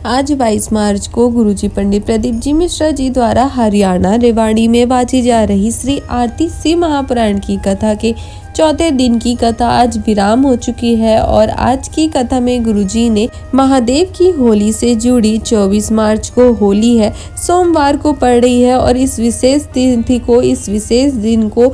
आज 22 मार्च को गुरुजी पंडित प्रदीप जी मिश्रा जी द्वारा हरियाणा रेवाड़ी में बाजी जा रही श्री आरती शिव महापुराण की कथा के चौथे दिन की कथा आज विराम हो चुकी है। और आज की कथा में गुरुजी ने महादेव की होली से जुड़ी 24 मार्च को होली है, सोमवार को पड़ रही है और इस विशेष तिथि को, इस विशेष दिन को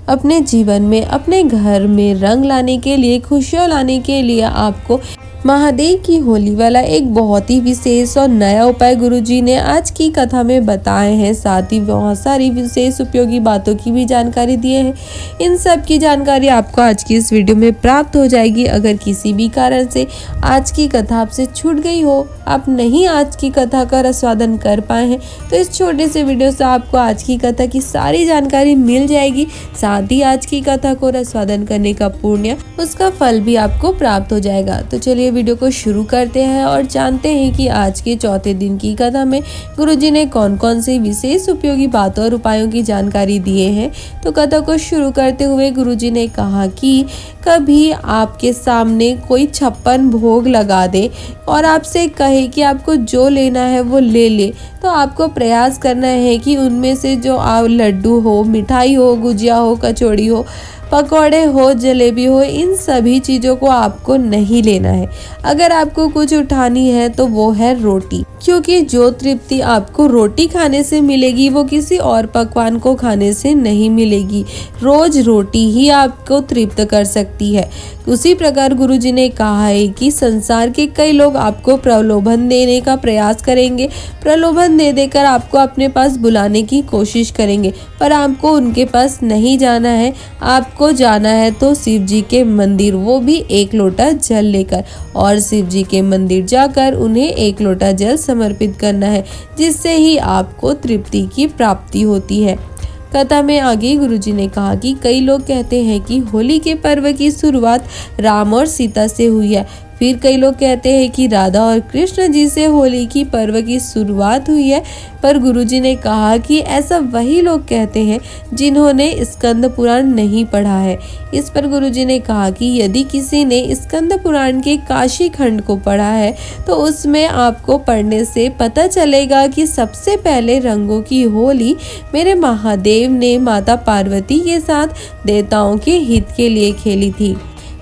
अपने जीवन में, अपने घर में रंग लाने के लिए, खुशियाँ लाने के लिए आपको महादेव की होली वाला एक बहुत ही विशेष और नया उपाय गुरुजी ने आज की कथा में बताए हैं। साथ ही बहुत सारी विशेष उपयोगी बातों की भी जानकारी दिए हैं। इन सब की जानकारी आपको आज की इस वीडियो में प्राप्त हो जाएगी। अगर किसी भी कारण से आज की कथा आपसे छूट गई हो, आप नहीं आज की कथा का रसवादन कर पाए हैं, तो इस छोटे से वीडियो से आपको आज की कथा की सारी जानकारी मिल जाएगी। साथ ही आज की कथा को रसवादन करने का पुण्य, उसका फल भी आपको प्राप्त हो जाएगा। तो चलिए वीडियो को शुरू करते हैं और जानते हैं कि आज के चौथे दिन की कथा में गुरुजी ने कौन कौन सी विशेष उपयोगी बातों और उपायों की जानकारी दिए हैं। तो कथा को शुरू करते हुए गुरुजी ने कहा कि कभी आपके सामने कोई 56 भोग लगा दे और आपसे कहे कि आपको जो लेना है वो ले ले, तो आपको प्रयास करना है कि उनमें से जो लड्डू हो, मिठाई हो, गुजिया हो, कचौड़ी हो, पकौड़े हो, जलेबी हो, इन सभी चीज़ों को आपको नहीं लेना है। अगर आपको कुछ उठानी है तो वो है रोटी, क्योंकि जो तृप्ति आपको रोटी खाने से मिलेगी वो किसी और पकवान को खाने से नहीं मिलेगी। रोज रोटी ही आपको तृप्त कर सकती है। उसी प्रकार गुरुजी ने कहा है कि संसार के कई लोग आपको प्रलोभन देने का प्रयास करेंगे, प्रलोभन दे देकर आपको अपने पास बुलाने की कोशिश करेंगे, पर आपको उनके पास नहीं जाना है। आपको जाना है तो शिव जी के मंदिर, वो भी एक लोटा जल लेकर, और शिव जी के मंदिर जाकर उन्हें एक लोटा जल समर्पित करना है, जिससे ही आपको तृप्ति की प्राप्ति होती है। कथा में आगे गुरुजी ने कहा कि कई लोग कहते हैं कि होली के पर्व की शुरुआत राम और सीता से हुई है। फिर कई लोग कहते हैं कि राधा और कृष्ण जी से होली की पर्व की शुरुआत हुई है। पर गुरुजी ने कहा कि ऐसा वही लोग कहते हैं जिन्होंने स्कंद पुराण नहीं पढ़ा है। इस पर गुरुजी ने कहा कि यदि किसी ने स्कंद पुराण के काशी खंड को पढ़ा है तो उसमें आपको पढ़ने से पता चलेगा कि सबसे पहले रंगों की होली मेरे महादेव ने माता पार्वती के साथ देवताओं के हित के लिए खेली थी।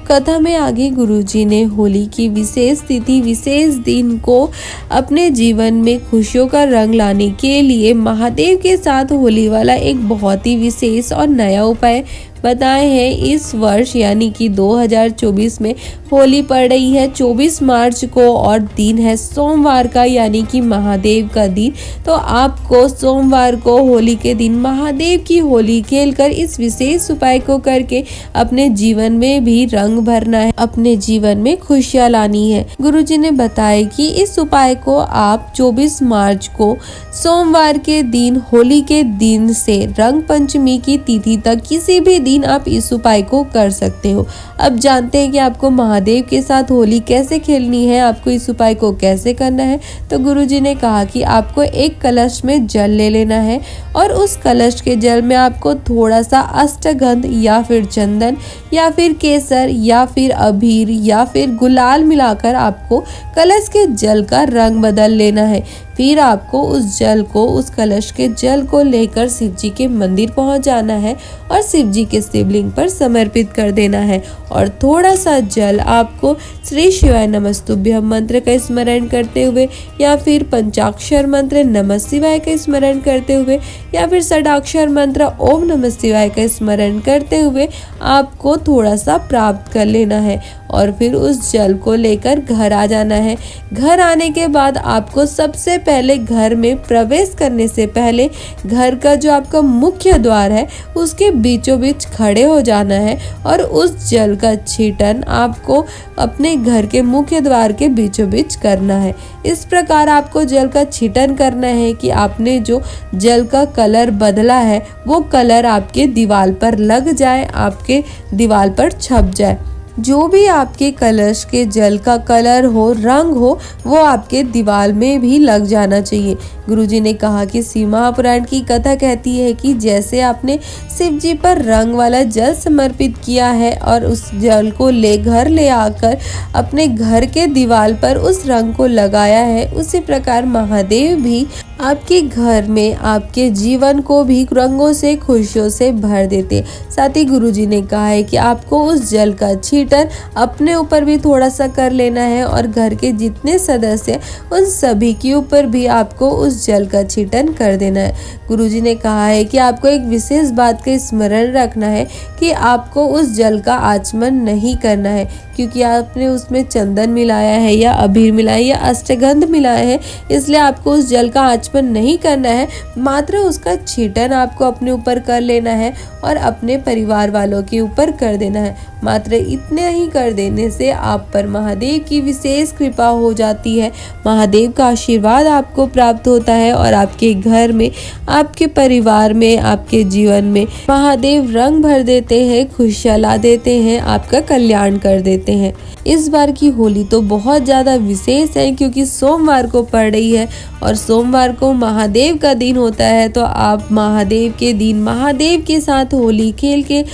कथा में आगे गुरुजी ने होली की विशेष तिथि, विशेष दिन को अपने जीवन में खुशियों का रंग लाने के लिए महादेव के साथ होली वाला एक बहुत ही विशेष और नया उपाय बताए हैं। इस वर्ष यानी कि 2024 में होली पड़ रही है 24 मार्च को और दिन है सोमवार का, यानी कि महादेव का दिन। तो आपको सोमवार को होली के दिन महादेव की होली खेलकर इस विशेष उपाय को करके अपने जीवन में भी रंग भरना है, अपने जीवन में खुशियाँ लानी है। गुरुजी ने बताया कि इस उपाय को आप 24 मार्च को सोमवार के दिन, होली के दिन से रंग पंचमी की तिथि तक किसी भी दिन आप इस उपाय को कर सकते हो। अब जानते हैं कि आपको महादेव के साथ होली कैसे खेलनी है, आपको इस उपाय को कैसे करना है। तो गुरुजी ने कहा कि आपको एक कलश में जल ले लेना है और उस कलश के जल में आपको थोड़ा सा अष्टगंध या फिर चंदन या फिर केसर या फिर अबीर या फिर गुलाल मिलाकर आपको कलश के जल का रंग बदल लेना है। फिर आपको उस जल को, उस कलश के जल को लेकर शिव जी के मंदिर पहुंच जाना है और शिव जी के शिवलिंग पर समर्पित कर देना है। और थोड़ा सा जल आपको श्री शिवाय नमस्तुभ्यं मंत्र का स्मरण करते हुए या फिर पंचाक्षर मंत्र नमः शिवाय का स्मरण करते हुए या फिर षडाक्षर मंत्र ओम नमः शिवाय का स्मरण करते हुए आपको थोड़ा सा प्राप्त कर लेना है और फिर उस जल को लेकर घर आ जाना है। घर आने के बाद आपको सबसे पहले घर में प्रवेश करने से पहले घर का जो आपका मुख्य द्वार है उसके बीचों बीच खड़े हो जाना है और उस जल का छींटन आपको अपने घर के मुख्य द्वार के बीचों बीच करना है। इस प्रकार आपको जल का छींटन करना है कि आपने जो जल का कलर बदला है वो कलर आपके दीवार पर लग जाए, आपके दीवार पर छप जाए। जो भी आपके कलश के जल का कलर हो, रंग हो, वो आपके दीवार में भी लग जाना चाहिए। गुरुजी ने कहा कि शिव महापुराण की कथा कहती है कि जैसे आपने शिव जी पर रंग वाला जल समर्पित किया है और उस जल को घर ले आकर अपने घर के दीवार पर उस रंग को लगाया है, उसी प्रकार महादेव भी आपके घर में आपके जीवन को भी रंगों से, खुशियों से भर देते। साथ ही गुरुजी ने कहा है कि आपको उस जल का छींटन अपने ऊपर भी थोड़ा सा कर लेना है और घर के जितने सदस्य उन सभी के ऊपर भी आपको उस जल का छींटन कर देना है। गुरुजी ने कहा है कि आपको एक विशेष बात का स्मरण रखना है कि आपको उस जल का आचमन नहीं करना है, क्योंकि आपने उसमें चंदन मिलाया है या अबीर मिलाया है या अष्टगंध मिलाया है, इसलिए आपको उस जल का आचमन नहीं करना है। मात्र उसका छींटन आपको अपने ऊपर कर लेना है और अपने परिवार वालों के ऊपर कर देना है। मात्र इतने ही कर देने से आप पर महादेव की विशेष कृपा हो जाती है, महादेव का आशीर्वाद आपको प्राप्त होता है और आपके घर में, आपके परिवार में, आपके जीवन में महादेव रंग भर देते हैं, खुशियाँ ला देते हैं, आपका कल्याण कर देते हैं। इस बार की होली तो बहुत ज़्यादा विशेष है क्योंकि सोमवार को पड़ रही है और सोमवार को महादेव का दिन होता है, तो आप महादेव के दिन महादेव के साथ होली खेल के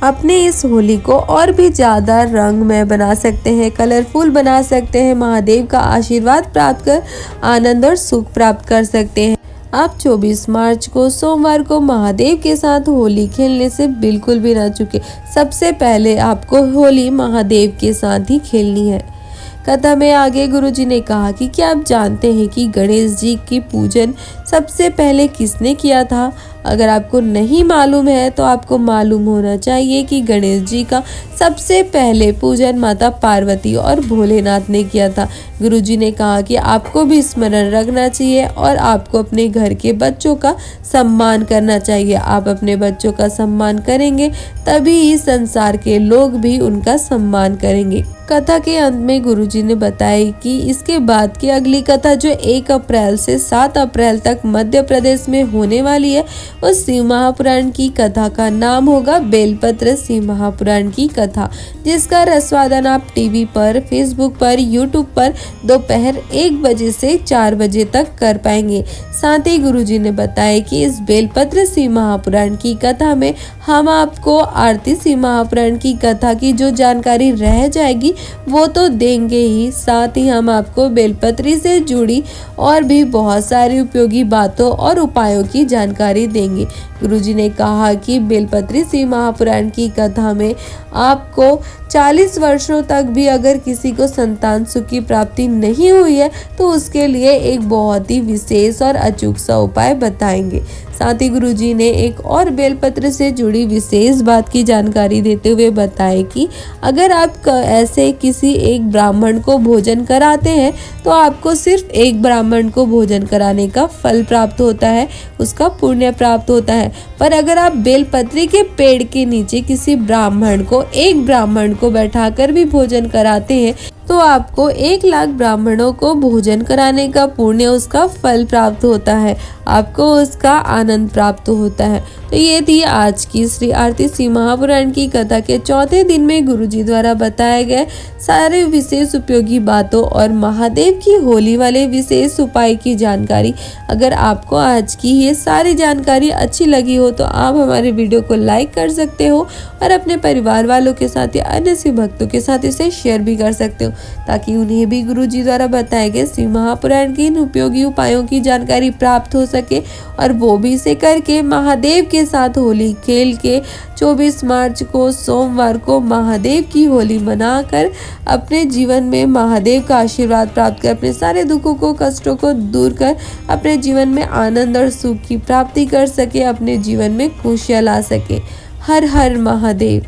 अपने इस होली को और भी ज़्यादा रंगमय बना सकते हैं, कलरफुल बना सकते हैं, महादेव का आशीर्वाद प्राप्त कर आनंद और सुख प्राप्त कर सकते हैं। आप 24 मार्च को सोमवार को महादेव के साथ होली खेलने से बिल्कुल भी ना चूके। सबसे पहले आपको होली महादेव के साथ ही खेलनी है। कथा में आगे गुरुजी ने कहा कि क्या आप जानते हैं कि गणेश जी की पूजन सबसे पहले किसने किया था? अगर आपको नहीं मालूम है तो आपको मालूम होना चाहिए कि गणेश जी का सबसे पहले पूजन माता पार्वती और भोलेनाथ ने किया था। गुरुजी ने कहा कि आपको भी स्मरण रखना चाहिए और आपको अपने घर के बच्चों का सम्मान करना चाहिए। आप अपने बच्चों का सम्मान करेंगे तभी इस संसार के लोग भी उनका सम्मान करेंगे। कथा के अंत में गुरुजी ने बताया कि इसके बाद की अगली कथा जो 1 अप्रैल से 7 अप्रैल तक मध्य प्रदेश में होने वाली है, उस शिव महापुराण की कथा का नाम होगा बेलपत्र शिव महापुराण की कथा, जिसका रसवादन आप टीवी पर, फेसबुक पर, यूट्यूब पर दोपहर 1 बजे से 4 बजे तक कर पाएंगे। साथ ही गुरुजी ने बताया कि इस बेलपत्र शिव महापुराण की कथा में हम आपको आरती शिव महापुराण की कथा की जो जानकारी रह जाएगी वो तो देंगे ही, साथ ही हम आपको बेलपत्री से जुड़ी और भी बहुत सारी उपयोगी बातों और उपायों की जानकारी देंगे। गुरुजी ने कहा कि बेलपत्री शिव महापुराण की कथा में आपको 40 वर्षों तक भी अगर किसी को संतान सुख की प्राप्ति नहीं हुई है तो उसके लिए एक बहुत ही विशेष और अचूक सा उपाय बताएंगे। साथ ही गुरुजी ने एक और बेलपत्र से जुड़ी विशेष बात की जानकारी देते हुए बताया कि अगर आप ऐसे किसी एक ब्राह्मण को भोजन कराते हैं तो आपको सिर्फ एक ब्राह्मण को भोजन कराने का फल प्राप्त होता है, उसका पुण्य प्राप्त होता है। पर अगर आप बेलपत्री के पेड़ के नीचे किसी ब्राह्मण को, एक ब्राह्मण को बैठाकर भी भोजन कराते हैं तो आपको 1 लाख ब्राह्मणों को भोजन कराने का पुण्य, उसका फल प्राप्त होता है, आपको उसका आनंद प्राप्त होता है। तो ये थी आज की श्री आरती शिव महापुराण की कथा के 4थे दिन में गुरुजी द्वारा बताए गए सारे विशेष उपयोगी बातों और महादेव की होली वाले विशेष उपाय की जानकारी। अगर आपको आज की ये सारी जानकारी अच्छी लगी हो तो आप हमारे वीडियो को लाइक कर सकते हो और अपने परिवार वालों के साथ या अन्य शिव भक्तों के साथ इसे शेयर भी कर सकते हो, ताकि उन्हें भी गुरुजी द्वारा बताए गए शिव महापुराण के इन उपयोगी उपायों की जानकारी प्राप्त हो सके और वो भी इसे करके महादेव के साथ होली खेल के 24 मार्च को सोमवार को महादेव की होली मनाकर अपने जीवन में महादेव का आशीर्वाद प्राप्त कर अपने सारे दुखों को, कष्टों को दूर कर अपने जीवन में आनंद और सुख की प्राप्ति कर सके, अपने जीवन में खुशियाँ ला सके। हर हर महादेव।